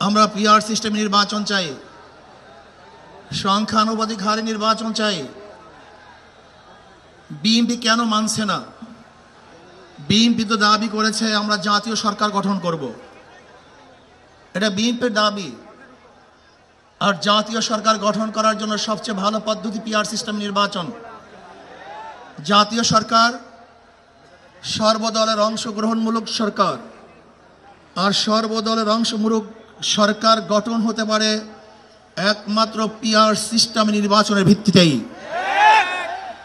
আমরা পিআর সিস্টেমে নির্বাচন চাই, সংখ্যানুপাতিক হারে নির্বাচন চাই। বিএনপি কেন মানছে না? বিএনপি তো দাবি করেছে আমরা জাতীয় সরকার গঠন করব, এটা বিএনপির দাবি। আর জাতীয় সরকার গঠন করার জন্য সবচেয়ে ভালো পদ্ধতি পিআর সিস্টেম নির্বাচন। জাতীয় সরকার সর্বদলের অংশগ্রহণমূলক সরকার, আর সর্বদলের অংশমূলক সরকার গঠন হতে পারে একমাত্র পিআর সিস্টেম নির্বাচনের ভিত্তিতেই।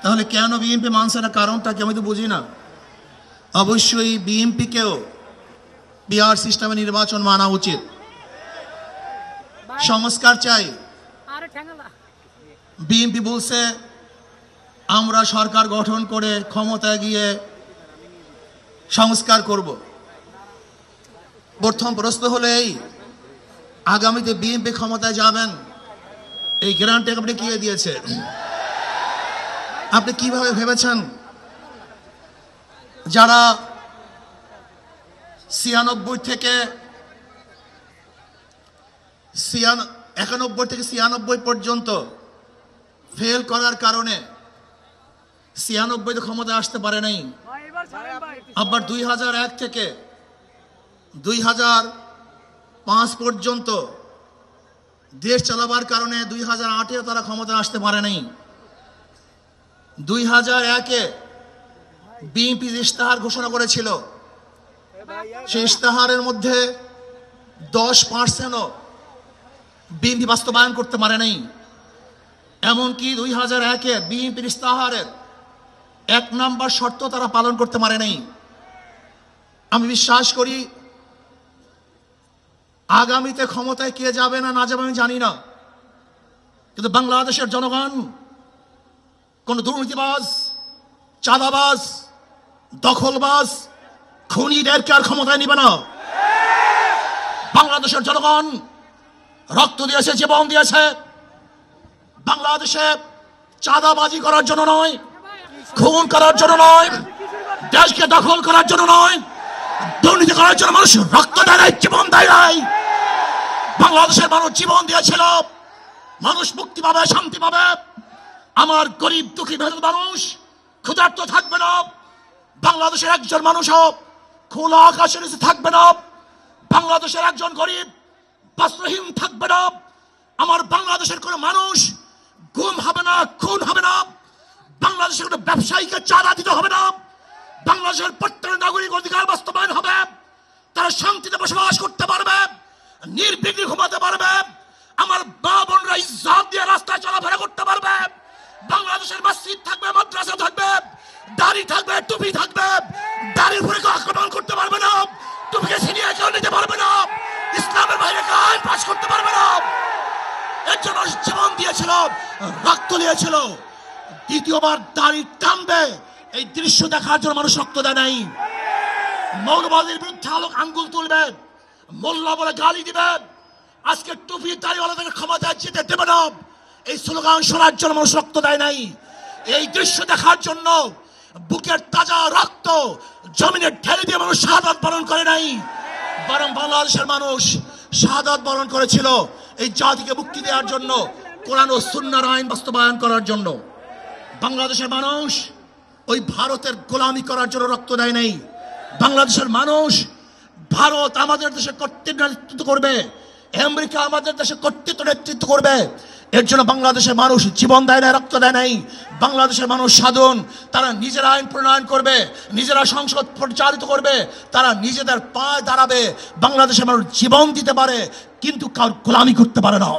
তাহলে কেন বিএনপি মানছে না? কারণটা কি আমি তো বুঝি না। অবশ্যই বিএনপিকেও পিআর সিস্টেমে নির্বাচন মানা উচিত। সংস্কার চাই। বিএনপি বলছে আমরা সরকার গঠন করে ক্ষমতায় গিয়ে সংস্কার করব। প্রথম প্রশ্ন হলো এই, আগামীতে বিএনপি ক্ষমতায় যাবেন এই গ্যারান্টি আপনি কে দিয়েছে? আপনি কিভাবে ভেবেছেন যারা 91 থেকে 96 পর্যন্ত ফেল করার কারণে 96 ক্ষমতায় আসতে পারে নাই, আবার 2001 থেকে 2005 পর্যন্ত দেশ চালাবার কারণে 2008-এও তারা ক্ষমতায় আসতে পারে নাই। 2001-এ বিএনপি ইশতেহার ঘোষণা করেছিল, সেই ইশতেহারের মধ্যে 10%ও বিএনপি বাস্তবায়ন করতে পারে নাই। এমনকি 2001-এ বিএনপির ইশতেহারের 1 নম্বর শর্ত তারা পালন করতে পারে নাই। আমি বিশ্বাস করি আগামীতে ক্ষমতায় কে যাবে না যাবে আমি জানি না, কিন্তু বাংলাদেশের জনগণ কোন দুর্নীতিবাজ, চাঁদাবাজ, দখলবাজ, খুনিদেরকে আর ক্ষমতায় নিবে না। বাংলাদেশের জনগণ রক্ত দিয়েছে, জীবন দিয়েছে বাংলাদেশে চাঁদাবাজি করার জন্য নয়, খুন করার জন্য নয়, দেশকে দখল করার জন্য নয়, দুর্নীতি করার জন্য মানুষ রক্ত দেয় নাই, জীবন দেয় নাই। বাংলাদেশের মানুষ জীবন দিয়েছিল, মানুষ মুক্তি পাবে, শান্তি পাবে। আমার গরিব দুঃখী মেহনত মানুষ ক্ষুধার্ত থাকবে না, বাংলাদেশের একজন মানুষও খোলা আকাশের নিচে থাকবে না, বাংলাদেশের একজন গরিব বস্ত্রহীন থাকবে না, আমার বাংলাদেশের কোনো মানুষ গুম হবে না, খুন হবে না, বাংলাদেশের কোনো ব্যবসায়ীকে চাঁদা দিতে হবে না, বাংলাদেশের প্রত্যেক নাগরিক অধিকার বাস্তবায়ন হবে, তারা শান্তিতে বসবাস করতে পারবে, নির্বিঘ্নে ঘুমাতে পারবে, আমার মা বোনরা ইজ্জত দিয়ে রাস্তায় চলাফেরা করতে পারবে, বাংলাদেশের মসজিদ থাকবে, মাদ্রাসা থাকবে, দাড়ি থাকবে, টুপি থাকবে, দাড়ির উপরে কেউ আক্রমণ করতে পারবে না, টুপিকে ছিনিয়ে কেউ নিতে পারবে না, ইসলামের বাইরে কেউ আইন পাস করতে পারবে না। এর জন্য জীবন দিয়েছিল, রক্ত দিয়েছিল। দ্বিতীয়বার দাড়ি টানবে এই দৃশ্য দেখার জন্য মানুষ রক্ত দেয় নাই। মৌলবাদীর বিরুদ্ধে আঙ্গুল তুলবে, মোল্লা বলে গালি দিবে, আজকে টুপি দাড়িওয়ালাদের ক্ষমতায় যেতে দেবে না, এই স্লোগান শোনার জন্য মানুষ রক্ত দেয় নাই। এই দৃশ্য দেখার জন্য বুকের তাজা রক্ত জমিনে ঢেলে দিয়ে মানুষ শাহাদাত বরণ করে নাই, বরং বাংলাদেশের মানুষ শাহাদাত বরণ করেছিল এই জাতিকে মুক্তি দেওয়ার জন্য, কোরআন ও সুন্নাহর আইন বাস্তবায়ন করার জন্য। বাংলাদেশের মানুষ ওই ভারতের গোলামি করার জন্য রক্ত দেয় নাই। বাংলাদেশের মানুষ ভারত আমাদের দেশে কর্তৃত্ব নেতৃত্ব করবে, আমেরিকা আমাদের দেশে কর্তৃত্ব নেতৃত্ব করবে, এর জন্য বাংলাদেশের মানুষ জীবন দেয় না, রক্ত দেয় নাই। বাংলাদেশের মানুষ সাধন, তারা নিজেরা আইন প্রণয়ন করবে, নিজেরা সংসদ পরিচালিত করবে, তারা নিজেদের পায়ে দাঁড়াবে। বাংলাদেশের মানুষ জীবন দিতে পারে কিন্তু কার গোলামি করতে পারে না।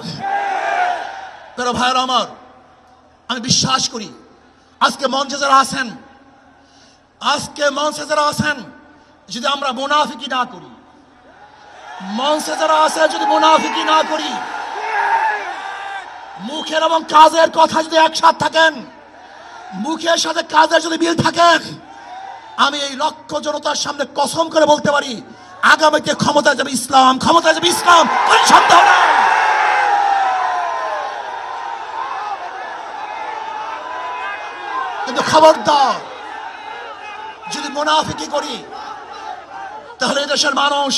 প্রিয় ভাইয়েরা আমার, আমি বিশ্বাস করি আজকে মঞ্চে যারা আছেন, যদি আমরা মুনাফিকি না করি, মঞ্চে যারা আছে যদি মুনাফিকি না করি, মুখের এবং কাজের কথা যদি একসাথে থাকেন, মুখের সাথে কাজের যদি মিল থাকে, আমি এই লক্ষ জনতার সামনে কসম করে বলতে পারি আগামীতে ক্ষমতায় যাবে ইসলাম, ক্ষমতায় যাবে ইসলাম, কোনো সন্দেহ নাই। কিন্তু খবরদার যদি মুনাফিকি করি তাহলে দেশের মানুষ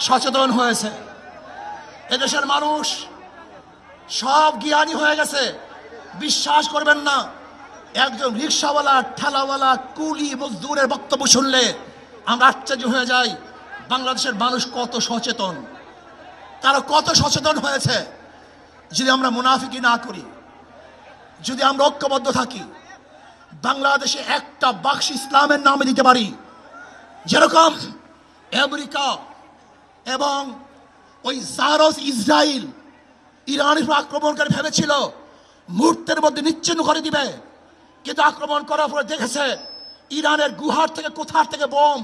সচেতন হয়েছে, এদেশের মানুষ সব জ্ঞানী হয়ে গেছে। বিশ্বাস করবেন না, একজন রিক্সাওয়ালা, ঠেলাওয়ালা, কুলি মজদুরের বক্তব্য শুনলে আমরা আশ্চর্য হয়ে যাই বাংলাদেশের মানুষ কত সচেতন, তারা কত সচেতন হয়েছে। যদি আমরা মুনাফিকি না করি, যদি আমরা ঐক্যবদ্ধ থাকি, বাংলাদেশে একটা বাক্স ইসলামের নামে দিতে পারি। যেরকম আমেরিকা এবং ওই জারস ইসরায়েল ইরানের উপর আক্রমণকারী ভেবেছিল মুহূর্তের মধ্যে নিচ্ছিন্ন করে দিবে, কিন্তু আক্রমণ করার পরে দেখেছে ইরানের গুহার থেকে কোথার থেকে বোম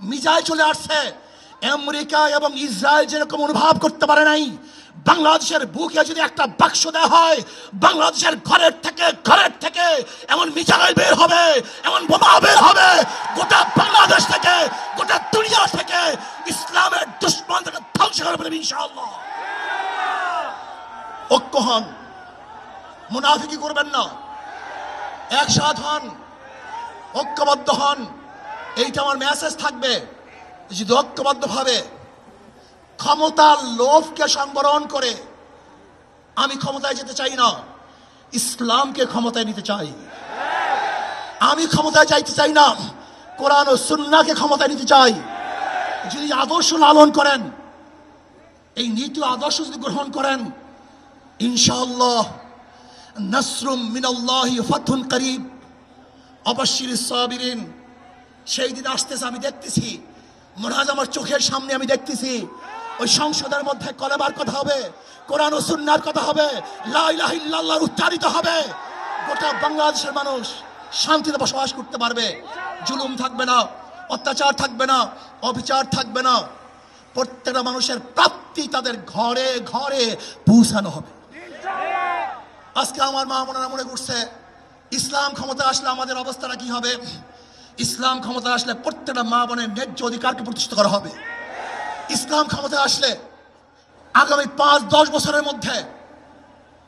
মিসাইল চলে আসছে। আমেরিকা এবং ইসরায়েল যেরকম অনুভব করতে পারে নাই, বাংলাদেশের বুকে যদি একটা বাক্স দেওয়া হয়, বাংলাদেশের ঘরের থেকে এমন মিসাইল বের হবে, এমন বোমা বের হবে, গোটা বাংলাদেশ থেকে, গোটা দুনিয়া থেকে ইসলামের দুশ্মন থেকে ধ্বংস করে ফেলবে ইনশাআল্লাহ। ঐক্য হন, মুনাফিকি করবেন না, একসাথ হন, ঐক্যবদ্ধ হন। এইটা আমার মেসেজ থাকবে। যদি ঐক্যবদ্ধভাবে ক্ষমতার লোভকে সংবরণ করে, আমি ক্ষমতায় যেতে চাই না, ইসলামকে ক্ষমতায় নিতে চাই। আমি ক্ষমতায় যাইতে চাই না, কোরআন ও সুন্নাহকে ক্ষমতায় নিতে চাই। যদি আদর্শ লালন করেন, এই নীতি আদর্শ যদি গ্রহণ করেন, ইনশাআল্লাহ নাসরুম মিনাল্লাহি ফাতহুন করিব, অবশ্যিরিস সাবিরিন। সেই দিন আসতেছে, আমি দেখতেছি, মনে হয় আমার চোখের সামনে আমি দেখতেছি ওই সংসদের মধ্যে কলেমার কথা হবে, কোরআন ও সুন্নাহর কথা হবে, লা ইলাহা ইল্লাল্লাহ উচ্চারিত হবে। গোটা বাংলাদেশের মানুষ শান্তিতে বসবাস করতে পারবে, জুলুম থাকবে না, অত্যাচার থাকবে না, অবিচার থাকবে না। প্রত্যেকটা মানুষের প্রাপ্তি তাদের ঘরে ঘরে পৌঁছানো হবে। আজকে আমার মা বোনেরা মনে করছে ইসলাম ক্ষমতা আসলে আমাদের অবস্থাটা কি হবে। ইসলাম ক্ষমতা আসলে প্রত্যেকটা মা বোনের ন্যায্য অধিকারকে প্রতিষ্ঠিত করা হবে। ইসলাম ক্ষমতা আসলে আগামী 5-10 বছরের মধ্যে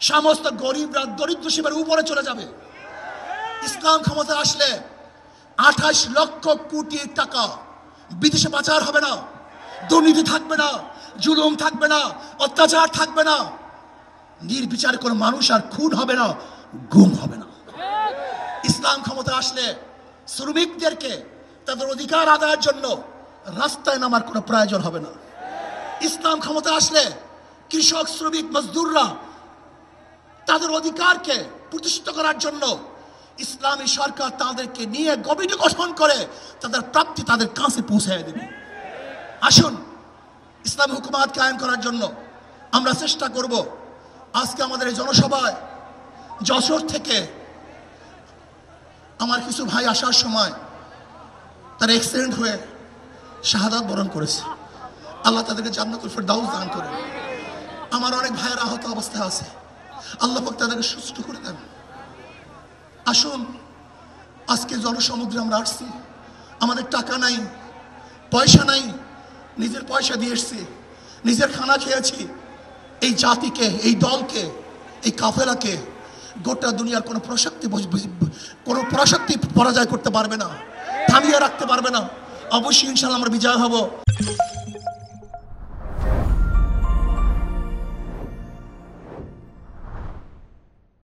সমস্ত গরিবরা দরিদ্র সীমার উপরে চলে যাবে। ইসলাম ক্ষমতা আসলে 28 লক্ষ কোটি টাকা বিদেশে পাচার হবে না, দুর্নীতি থাকবে না, জুলুম থাকবে না, অত্যাচার থাকবে না, নির্বিচারে কোনো মানুষ আর খুন হবে না, গুম হবে না। ইসলাম ক্ষমতা আসলে শ্রমিকদেরকে তাদের অধিকার আদায়ের জন্য রাস্তায় নামার কোনো প্রয়োজন হবে না। ইসলাম ক্ষমতা আসলে কৃষক, শ্রমিক, মজদুররা তাদের অধিকারকে প্রতিষ্ঠিত করার জন্য ইসলামী সরকার তাদেরকে নিয়ে কমিটি গঠন করে তাদের প্রাপ্তি তাদের কাছে পৌঁছে দেবে। আসুন ইসলামী হুকুমাত কায়েম করার জন্য আমরা চেষ্টা করব। আজকে আমাদের এই জনসভায় যশোর থেকে আমার কিছু ভাই আসার সময় তার অ্যাক্সিডেন্ট হয়ে শাহাদাত বরণ করেছে। আল্লাহ তাদেরকে জান্নাতুল ফেরদাউস দান করে। আমার অনেক ভাইয়ের আহত অবস্থায় আছে, আল্লাহ পাক তাদেরকে সুস্থ করে দেন। আসুন আজকে জনসমুদ্রে আমরা আসছি, আমাদের টাকা নাই, পয়সা নাই, নিজের পয়সা দিয়ে এসছি, নিজের খানা খেয়েছি। এই জাতিকে, এই দলকে, এই কাফেলাকে গোটা দুনিয়ার কোনো পরাশক্তি পরাজয় করতে পারবে না, থামিয়ে রাখতে পারবে না। অবশ্যই ইনশাআল্লাহ আমরা বিজয় হব।